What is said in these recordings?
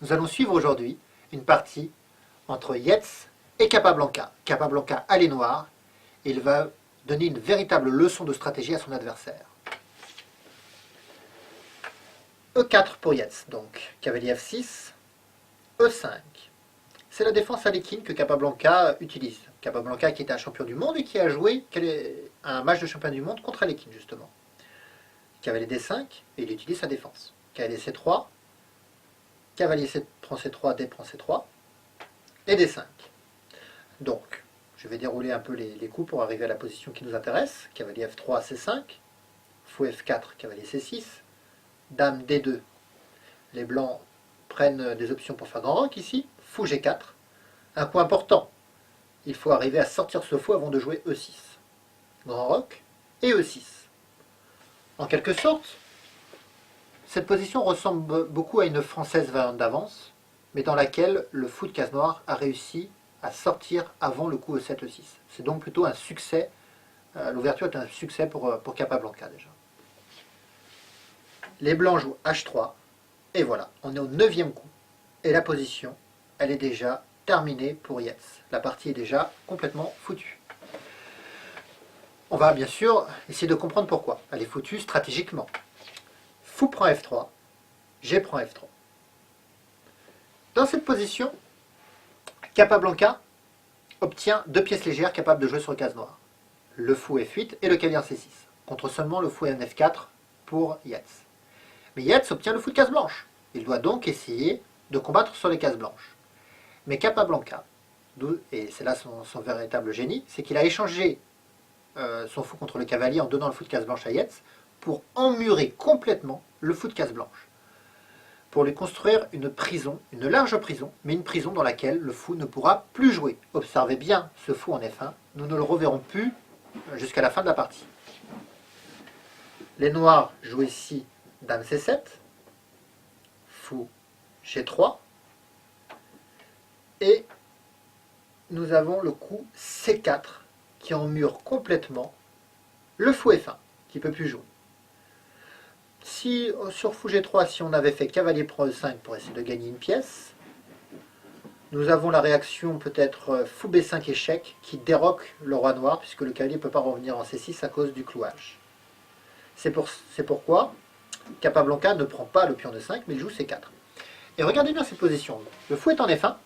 Nous allons suivre aujourd'hui une partie entre Yates et Capablanca. Capablanca a les noirs et il va donner une véritable leçon de stratégie à son adversaire. E4 pour Yates, donc cavalier F6, E5. C'est la défense à l'équine que Capablanca utilise. Capablanca qui était un champion du monde et qui a joué un match de champion du monde contre Alekhine justement. Cavalier D5 et il utilise sa défense. Cavalier C3, cavalier prend C3, D prend C3 et D5. Donc, je vais dérouler un peu les coups pour arriver à la position qui nous intéresse. Cavalier F3, C5, fou F4, cavalier C6, dame D2. Les blancs prennent des options pour faire grand roc ici. Fou G4. Un coup important, il faut arriver à sortir ce fou avant de jouer E6. Grand roc et E6. En quelque sorte, cette position ressemble beaucoup à une française variante d'avance, mais dans laquelle le fou de case noire a réussi à sortir avant le coup E7, E6. C'est donc plutôt un succès, l'ouverture est un succès pour Capablanca déjà. Les blancs jouent H3, et voilà, on est au 9e coup, et la position, elle est déjà terminée pour Yates. La partie est déjà complètement foutue. On va bien sûr essayer de comprendre pourquoi. Elle est foutue stratégiquement. Fou prend F3, G prend F3. Dans cette position, Capablanca obtient 2 pièces légères capables de jouer sur le case noire. Le fou F8 et le cavalier C6, contre seulement le fou F4 pour Yates. Mais Yates obtient le fou de case blanche. Il doit donc essayer de combattre sur les cases blanches. Mais Capablanca, et c'est là son véritable génie, c'est qu'il a échangé son fou contre le cavalier en donnant le fou de case blanche à Yates pour emmurer complètement le fou de case blanche. Pour lui construire une prison, une large prison, mais une prison dans laquelle le fou ne pourra plus jouer. Observez bien ce fou en F1, nous ne le reverrons plus jusqu'à la fin de la partie. Les noirs jouent ici dame C7, fou G3, et nous avons le coup C4 qui emmure complètement le fou F1, qui ne peut plus jouer. Si sur fou G3, si on avait fait cavalier prend E5 pour essayer de gagner une pièce, nous avons la réaction peut-être fou B5 échec qui déroque le roi noir puisque le cavalier ne peut pas revenir en C6 à cause du clouage. C'est pourquoi Capablanca ne prend pas le pion de 5 mais il joue C4. Et regardez bien cette position. Le fou est en F1.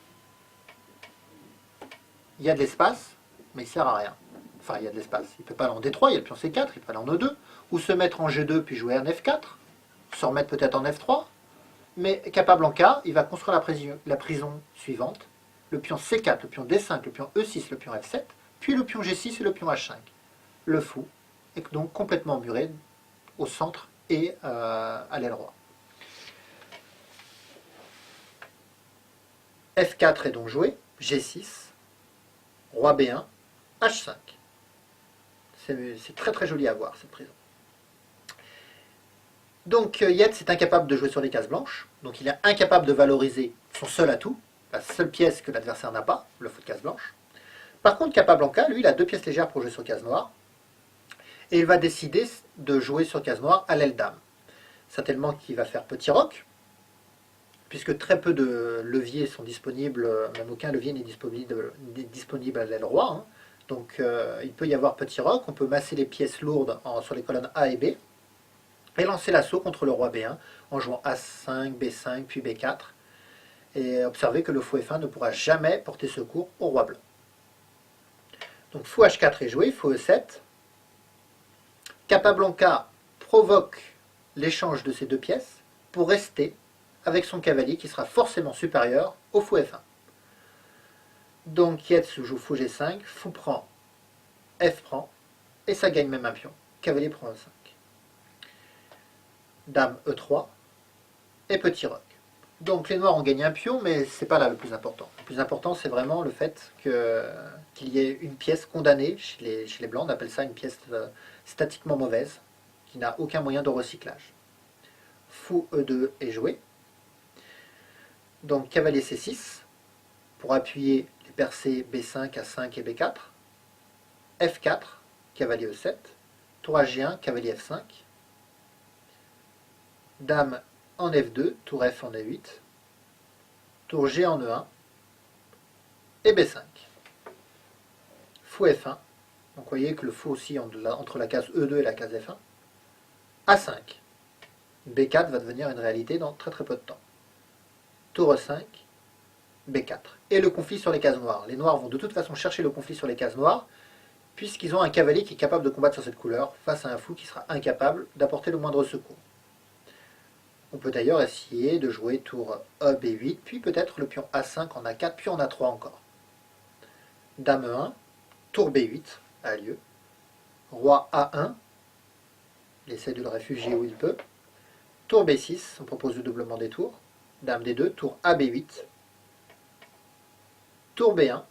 Il y a de l'espace, mais il ne sert à rien. Enfin, il y a de l'espace. Il ne peut pas aller en D3, il y a le pion C4, il peut aller en E2, ou se mettre en G2 puis jouer en F4, se remettre peut-être en F3. Mais Capablanca, il va construire la prison suivante. Le pion C4, le pion D5, le pion E6, le pion F7, puis le pion G6 et le pion H5. Le fou est donc complètement muré au centre et à l'aile roi. F4 est donc joué, G6, roi B1, H5. C'est très très joli à voir cette prison. Donc Yates est incapable de jouer sur les cases blanches, donc il est incapable de valoriser son seul atout, la seule pièce que l'adversaire n'a pas, le fou de case blanche. Par contre, Capablanca, lui, il a 2 pièces légères pour jouer sur case noire, et il va décider de jouer sur case noire à l'aile dame. Certainement qu'il va faire petit roc, puisque très peu de leviers sont disponibles, même aucun levier n'est disponible à l'aile roi, hein. Donc il peut y avoir petit roc, on peut masser les pièces lourdes sur les colonnes A et B, et lancer l'assaut contre le roi B1 en jouant A5, B5, puis B4. Et observez que le fou F1 ne pourra jamais porter secours au roi blanc. Donc fou H4 est joué, fou E7. Capablanca provoque l'échange de ces 2 pièces pour rester avec son cavalier qui sera forcément supérieur au fou F1. Donc Yates joue fou G5, fou prend, F prend, et ça gagne même un pion. Cavalier prend E5. Dame E3 et petit roc. Donc les noirs ont gagné un pion, mais c'est pas là le plus important. Le plus important, c'est vraiment le fait qu'il y ait une pièce condamnée chez les blancs. On appelle ça une pièce statiquement mauvaise, qui n'a aucun moyen de recyclage. Fou E2 est joué. Donc cavalier C6 pour appuyer les percées B5, A5 et B4. F4, cavalier E7. Tour G1, cavalier F5. Dame en F2, tour F en E8. tour G en E1, et B5. Fou F1, donc vous voyez que le fou aussi entre la case E2 et la case F1. A5. B4 va devenir une réalité dans très très peu de temps. Tour E5, B4. Et le conflit sur les cases noires. Les noirs vont de toute façon chercher le conflit sur les cases noires, puisqu'ils ont un cavalier qui est capable de combattre sur cette couleur, face à un fou qui sera incapable d'apporter le moindre secours. On peut d'ailleurs essayer de jouer tour E, B8, puis peut-être le pion A5 en A4, puis en A3 encore. Dame E1, tour B8 a lieu. Roi A1, il essaie de le réfugier où il peut. Tour B6, on propose le doublement des tours. Dame D2, tour A B8. Tour B1.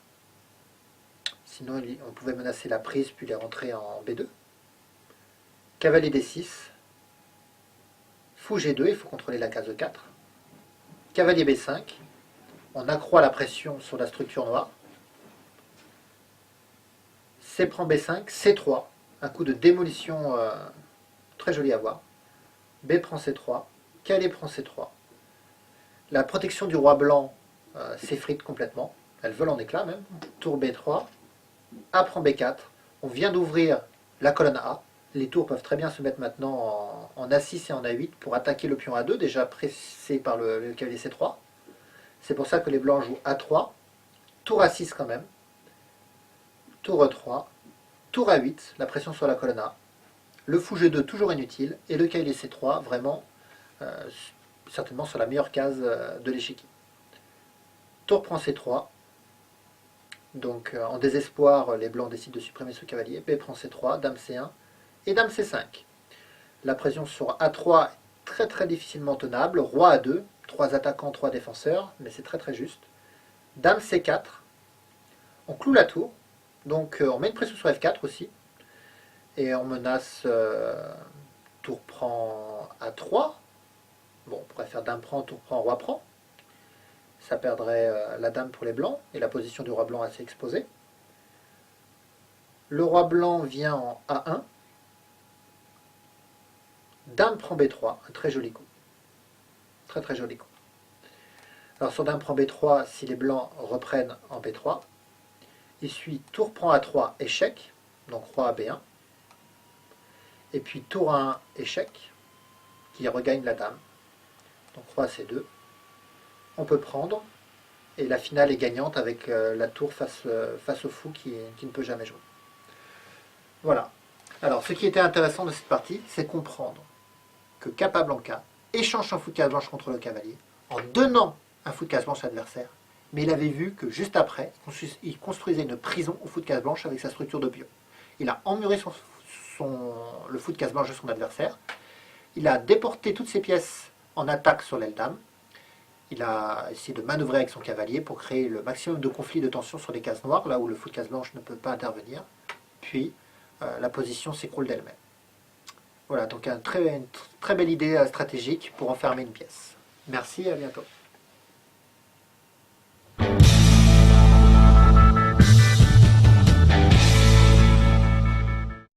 Sinon, on pouvait menacer la prise puis les rentrer en B2. Cavalier D6. Fou G2, il faut contrôler la case E4. Cavalier B5. On accroît la pression sur la structure noire. C prend B5, C3. Un coup de démolition très joli à voir. B prend C3. Cavalier prend C3. La protection du roi blanc s'effrite complètement. Elle vole en éclats même. Tour B3. A prend B4. On vient d'ouvrir la colonne A. Les tours peuvent très bien se mettre maintenant en A6 et en A8 pour attaquer le pion A2, déjà pressé par le cavalier C3. C'est pour ça que les blancs jouent A3. Tour A6 quand même. Tour E3. Tour A8, la pression sur la colonne A. Le fou G2 toujours inutile. Et le cavalier C3 vraiment certainement sur la meilleure case de l'échiquier. Tour prend C3. Donc en désespoir, les blancs décident de supprimer ce cavalier. B prend C3, Dame C1 et Dame C5. La pression sur A3 est très très difficilement tenable. Roi A2, 3 attaquants, 3 défenseurs, mais c'est très très juste. Dame C4. On cloue la tour. Donc on met une pression sur F4 aussi. Et on menace tour prend A3. Bon, on pourrait faire Dame prend, tour prend, roi prend. Ça perdrait la dame pour les blancs, et la position du roi blanc assez exposée. Le roi blanc vient en A1. Dame prend B3, un très joli coup. Très très joli coup. Alors sur Dame prend B3, si les blancs reprennent en B3, il suit tour prend A3, échec, donc roi à B1. Et puis tour A1, échec, qui regagne la dame. Donc roi à C2. On peut prendre, et la finale est gagnante avec la tour face au fou qui ne peut jamais jouer. Voilà. Alors, ce qui était intéressant de cette partie, c'est comprendre que Capablanca échange son fou de case blanche contre le cavalier en donnant un fou de case blanche à l'adversaire, mais il avait vu que juste après, il construisait une prison au fou de case blanche avec sa structure de pion. Il a emmuré le fou de case blanche de son adversaire, il a déporté toutes ses pièces en attaque sur l'aile dame. Il a essayé de manœuvrer avec son cavalier pour créer le maximum de conflits de tension sur les cases noires, là où le fou de case blanche ne peut pas intervenir. Puis, la position s'écroule d'elle-même. Voilà, donc une très belle idée stratégique pour enfermer une pièce. Merci, à bientôt.